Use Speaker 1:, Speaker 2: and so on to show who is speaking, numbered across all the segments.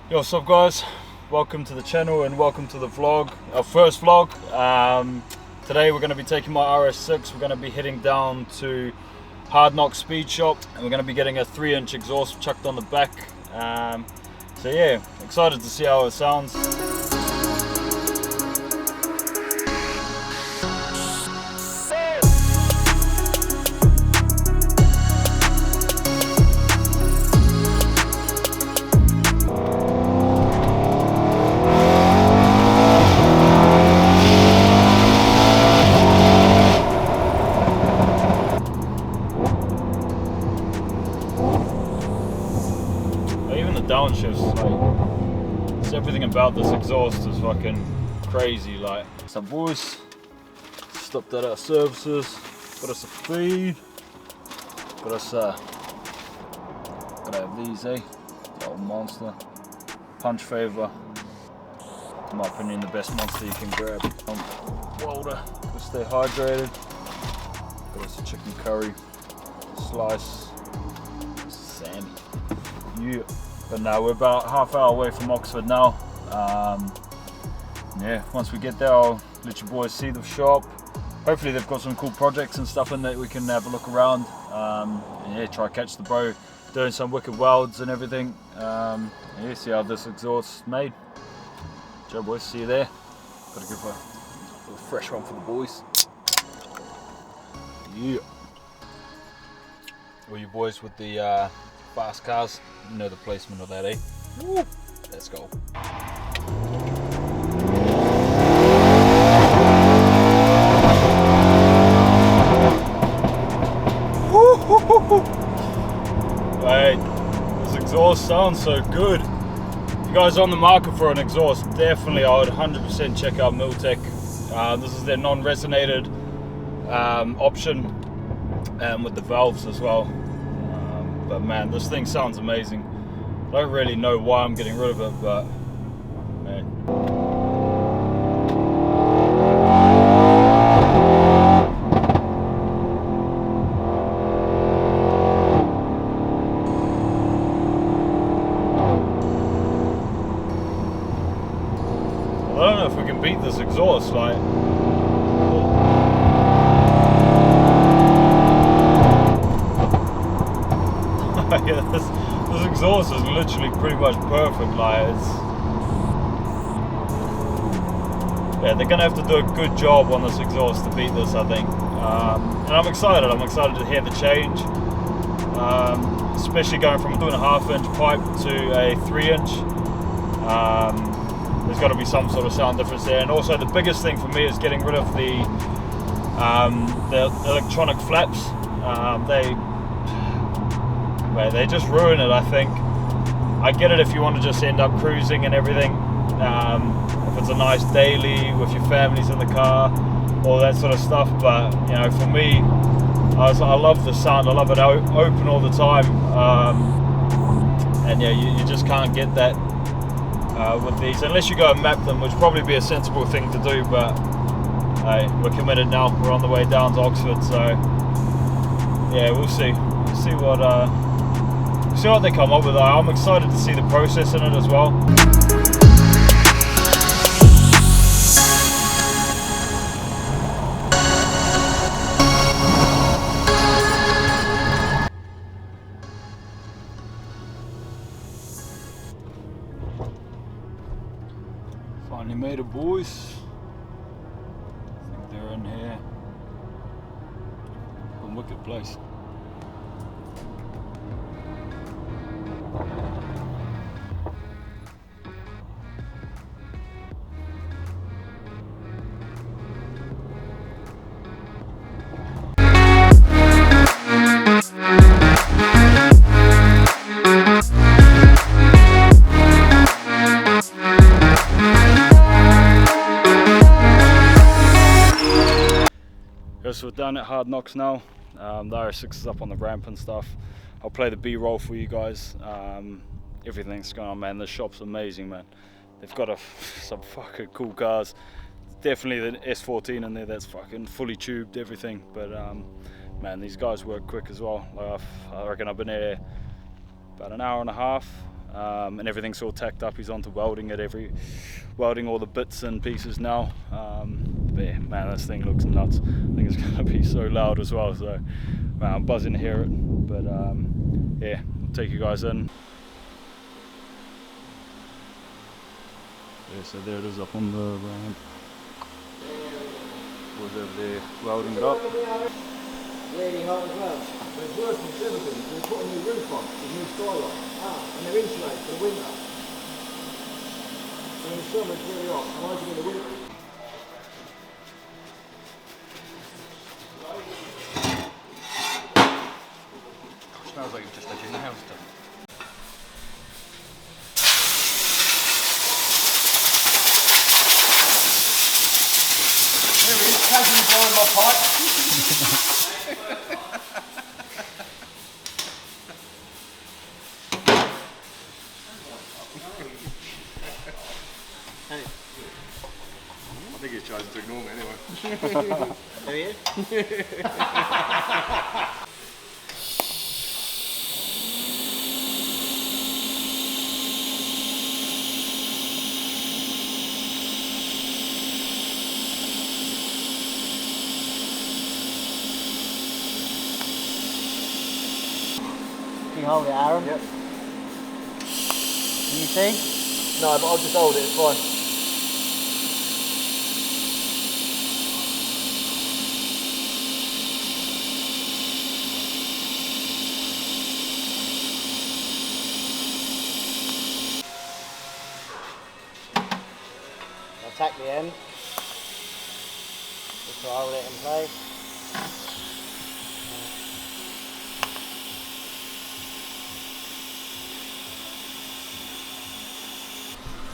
Speaker 1: Yo, what's up guys? Welcome to the channel and welcome to the vlog, our first vlog. Today we're going to be taking my RS6, we're going to be heading down to Hard Knocks Speed Shop and we're going to be getting a 3-inch exhaust chucked on the back. So yeah, excited to see how it sounds. Downshifts, like, it's everything about this exhaust is fucking crazy. Like, some boys stopped at our services, got us a feed, got us gotta have these, the old monster punch favor, in my opinion the best monster you can grab. Water to stay hydrated, got us a chicken curry slice, Sammy, yeah. But now we're about half hour away from Oxford now. Yeah, once we get there, I'll let you boys see the shop. Hopefully they've got some cool projects and stuff in that we can have a look around. And yeah, try to catch the bro doing some wicked welds and everything. Yeah, see how this exhaust's made. Ciao boys, see you there. Gotta give a little fresh one for the boys. Yeah. All you boys with the fast cars, you know the placement of that, eh? Woo. Let's go. Hey, this exhaust sounds so good. If you guys are on the market for an exhaust, definitely I would 100% check out Milltek. This is their non-resonated option, and with the valves as well. But man, this thing sounds amazing. I don't really know why I'm getting rid of it, but man. I don't know if we can beat this exhaust, like. Yeah, this exhaust is literally pretty much perfect. Like, yeah, they're gonna have to do a good job on this exhaust to beat this, I think. And I'm excited. I'm excited to hear the change, especially going from a 2.5-inch pipe to a 3-inch. There's got to be some sort of sound difference there. And also, the biggest thing for me is getting rid of the electronic flaps. They just ruin it, I think. I get it if you want to just end up cruising and everything, if it's a nice daily with your families in the car, all that sort of stuff, but you know, for me, I love the sound, I love it open all the time, and yeah, you just can't get that with these, unless you go and map them, which would probably be a sensible thing to do, but hey, we're committed now, we're on the way down to Oxford, so yeah, we'll see what they come up with. I'm excited to see the process in it as well. Finally made it, boys. I think they're in here. A wicked place. So we're down at Hard Knocks now. The RS6 is up on the ramp and stuff. I'll play the B-roll for you guys. Everything's going on, man. The shop's amazing, man. They've got some fucking cool cars. Definitely the S14 in there, that's fucking fully tubed, everything. But man, these guys work quick as well. Like I reckon I've been here about an hour and a half, and everything's all tacked up. He's on to welding welding all the bits and pieces now. But yeah, man, this thing looks nuts. I think it's gonna be so loud as well, so man, I'm buzzing to hear it. But yeah, I'll take you guys in. Yeah, so there it is up on the ramp. Was over there welding it up.
Speaker 2: Really hot as well. But it's working with everything. They put a new roof on, with new skylight. And they're insulated for the winter. So in the summer it's really hot. Imagine in the winter.
Speaker 3: Smells like you've just had your nails done.
Speaker 2: There he is, casually blowing my pipe.
Speaker 3: Hey. I think he's trying to ignore me anyway.
Speaker 2: There he is. Can you hold it, Aaron? Yep. Can you see? No, but I'll just hold it, it's fine. I'll tack the end. Just to hold it in place.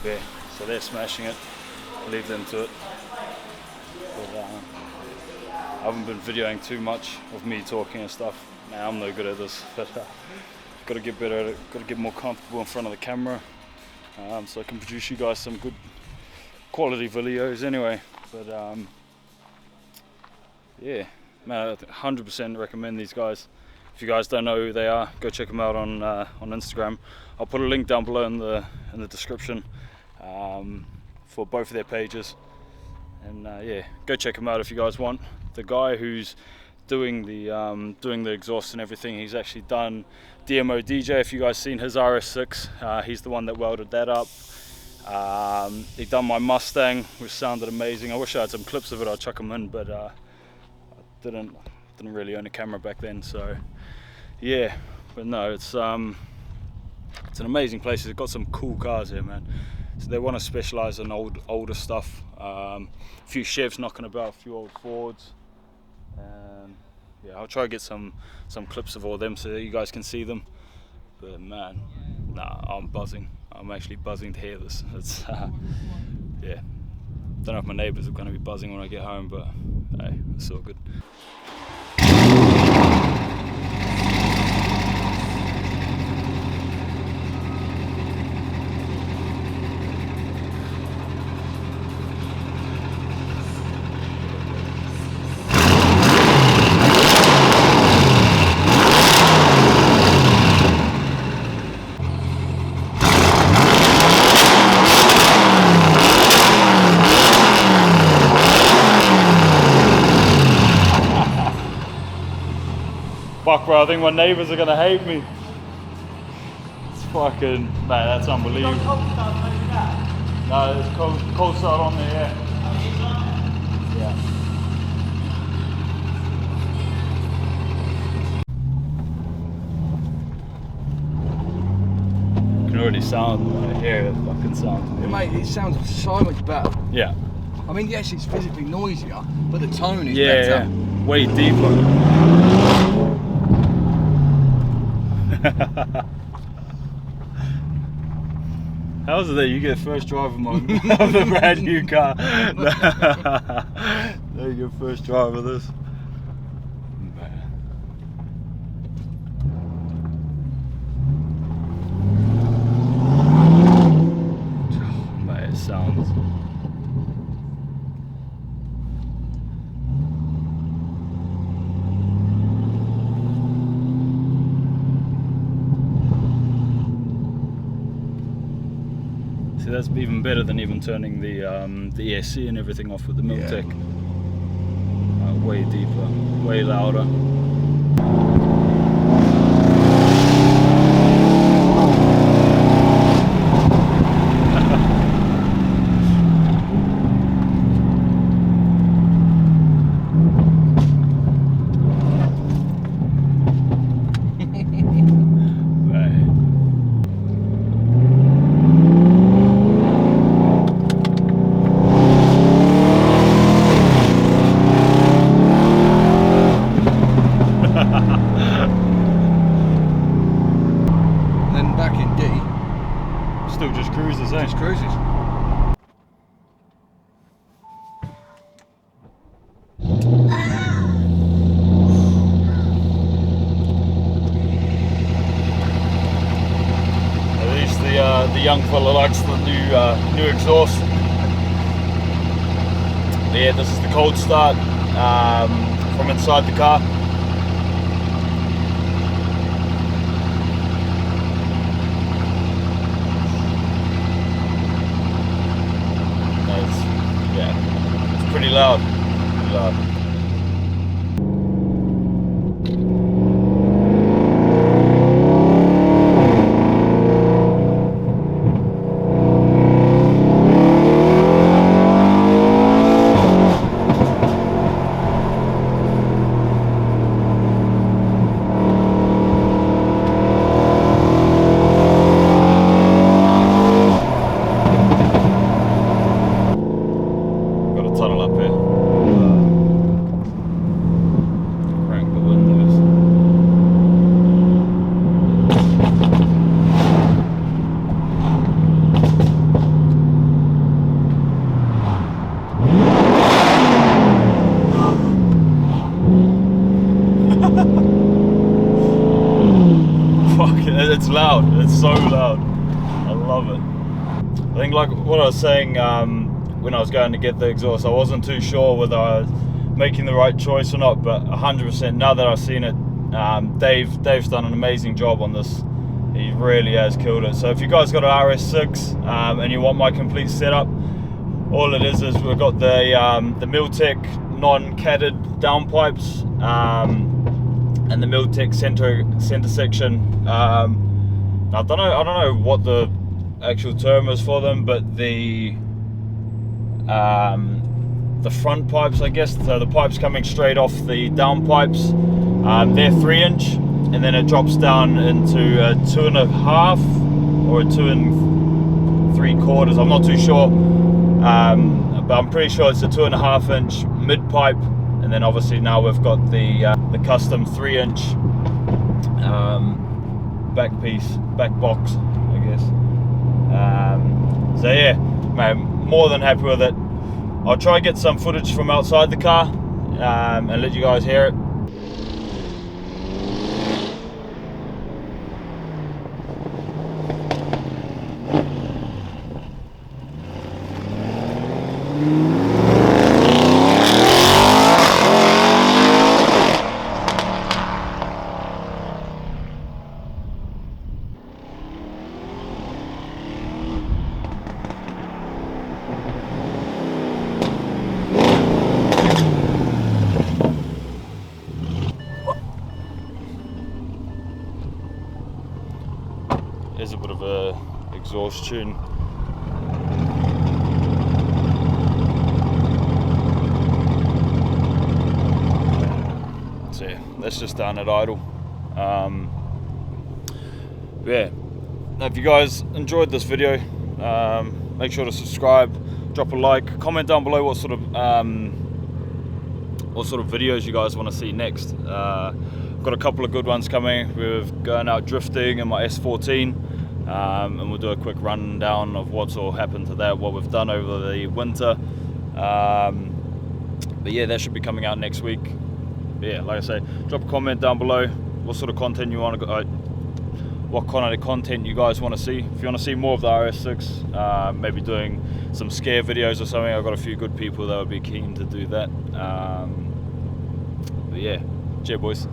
Speaker 1: Yeah, so they're smashing it. Leave them to it. But, I haven't been videoing too much of me talking and stuff. Nah, I'm no good at this, but got to get better at it. Got to get more comfortable in front of the camera, so I can produce you guys some good quality videos anyway. But yeah, man, I 100% recommend these guys. If you guys don't know who they are, go check them out on Instagram. I'll put a link down below in the description for both of their pages. And yeah, go check them out if you guys want. The guy who's doing the exhaust and everything, he's actually done DMO DJ. If you guys seen his RS6, he's the one that welded that up. He done my Mustang, which sounded amazing. I wish I had some clips of it. I'd chuck them in, but I didn't really own a camera back then. So yeah, but no, it's an amazing place. They've got some cool cars here, man. So they want to specialize in older stuff. A few Chevs knocking about, a few old Fords. Yeah, I'll try to get some clips of all of them so that you guys can see them. But man, nah, I'm buzzing. I'm actually buzzing to hear this. It's yeah. Don't know if my neighbours are going to be buzzing when I get home, but hey, it's all good. Fuck, bro, I think my neighbours are gonna hate me. It's fucking, man, that's unbelievable. No, there's cold start on there, yeah. Yeah. You can already hear the fucking sound.
Speaker 3: Yeah, mate, it sounds so much better.
Speaker 1: Yeah.
Speaker 3: I mean, yes, it's physically noisier, but the tone is better.
Speaker 1: Yeah, way deeper. How's it that you get first driver mode of the brand new car? There you go, first drive of this. Man, it sounds. that's even better than even turning the ESC and everything off with the Milltek. Way deeper, way louder.
Speaker 3: Then back in D,
Speaker 1: Still just cruises, eh?
Speaker 3: just cruises.
Speaker 1: At least the young fella likes the new exhaust. But yeah, this is the cold start from inside the car. It's pretty loud. Pretty loud. Tunnel up here. Crank the windows. Fuck, it's loud. It's so loud. I love it. I think like what I was saying when I was going to get the exhaust, I wasn't too sure whether I was making the right choice or not, but 100% now that I've seen it, Dave's done an amazing job on this. He really has killed it. So if you guys got an RS6 and you want my complete setup, all it is we've got the Milltek non-catted downpipes and the Milltek center section. I don't know what the actual term is for them, but the front pipes, I guess, so the pipes coming straight off the down pipes, they're 3-inch, and then it drops down into a 2.5 or a 2 3/4. I'm not too sure, but I'm pretty sure it's a 2.5-inch mid pipe, and then obviously now we've got the custom 3-inch back piece, back box, I guess. So yeah, man, more than happy with it. I'll try and get some footage from outside the car and let you guys hear it. There's a bit of a exhaust tune. So yeah, that's just down at idle. Yeah, now if you guys enjoyed this video, make sure to subscribe, drop a like, comment down below what sort of videos you guys want to see next. I've got a couple of good ones coming. We're going out drifting in my S14, and we'll do a quick rundown of what's all happened to that, what we've done over the winter. But yeah, that should be coming out next week. But yeah, like I say, drop a comment down below what sort of content you want to go, what kind of content you guys want to see. If you want to see more of the RS6, maybe doing some scare videos or something, I've got a few good people that would be keen to do that. But yeah, cheers boys.